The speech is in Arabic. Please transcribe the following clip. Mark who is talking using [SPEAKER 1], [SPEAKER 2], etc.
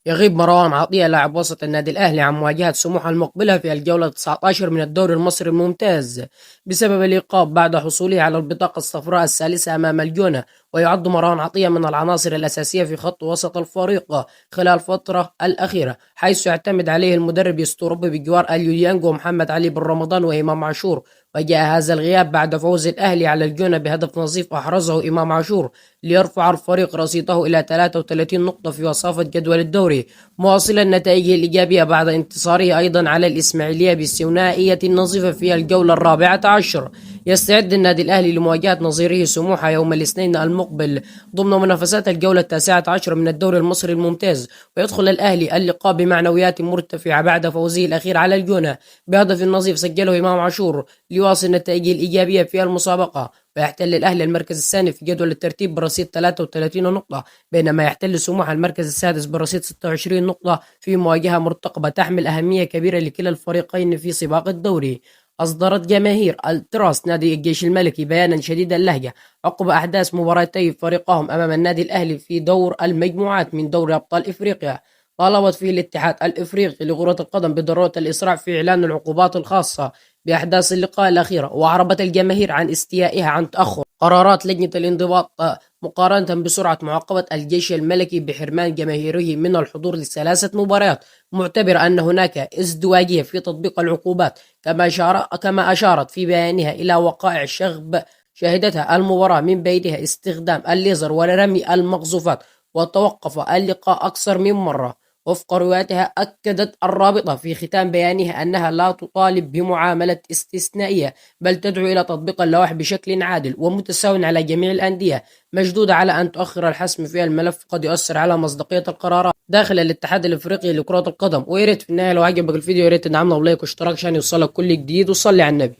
[SPEAKER 1] يغيب مروان عطية لاعب وسط النادي الأهلي عن مواجهة سموحة المقبلة في الجولة 19 من الدوري المصري الممتاز بسبب الإيقاف بعد حصوله على البطاقة الصفراء الثالثة أمام الجونة. ويعد مروان عطية من العناصر الأساسية في خط وسط الفريق خلال الفترة الأخيرة، حيث يعتمد عليه المدرب يستوروبي بجوار اليو ديانج ومحمد علي بن رمضان وإمام عاشور. وجاء هذا الغياب بعد فوز الأهلي على الجونة بهدف نظيف أحرزه إمام عاشور ليرفع الفريق رصيده إلى 33 نقطة في وصافة جدول الدوري، مواصلا نتائجه الإيجابية بعد انتصاره أيضا على الإسماعيلية بالثنائية النظيفة في الجولة 14. يستعد النادي الأهلي لمواجهة نظيره سموحة يوم الاثنين المقبل ضمن منافسات الجولة 19 من الدوري المصري الممتاز. ويدخل الأهلي اللقاء بمعنويات مرتفعة بعد فوزه الأخير على الجونة بهدف نظيف سجله إمام عاشور ليواصل نتائجه الإيجابية في المسابقة. ويحتل الأهلي المركز الثاني في جدول الترتيب برصيد 33 نقطة، بينما يحتل سموحة المركز السادس برصيد 26 نقطة في مواجهة مرتقبة تحمل أهمية كبيرة لكلا الفريقين في سباق الدوري. أصدرت جماهير التراس نادي الجيش الملكي بيانا شديد اللهجة عقب أحداث مباراتي فريقهم أمام النادي الأهلي في دور المجموعات من دوري أبطال إفريقيا. طالبت فيه الاتحاد الإفريقي لكرة القدم بضرورة الإسراع في إعلان العقوبات الخاصة بأحداث اللقاء الأخيرة، وأعربت الجماهير عن استيائها عن تأخر قرارات لجنة الانضباط مقارنة بسرعة معاقبة الجيش الملكي بحرمان جماهيره من الحضور لثلاثة مباريات، معتبر أن هناك ازدواجية في تطبيق العقوبات. كما أشارت في بيانها إلى وقائع شغب شهدتها المباراة من بينها استخدام الليزر ورمي المقذوفات، وتوقف اللقاء أكثر من مرة. وفق روايتها أكدت الرابطة في ختام بيانها أنها لا تطالب بمعاملة استثنائية، بل تدعو إلى تطبيق اللوائح بشكل عادل ومتساو على جميع الأندية، مشدودة على أن تؤخر الحسم في الملف قد يؤثر على مصداقية القرارات داخل الاتحاد الإفريقي لكرة القدم. وياريت في النهاية لو عجبك الفيديو ياريت تدعمنا بلايك واشتراك عشان يوصلك كل جديد، وصلي على النبي.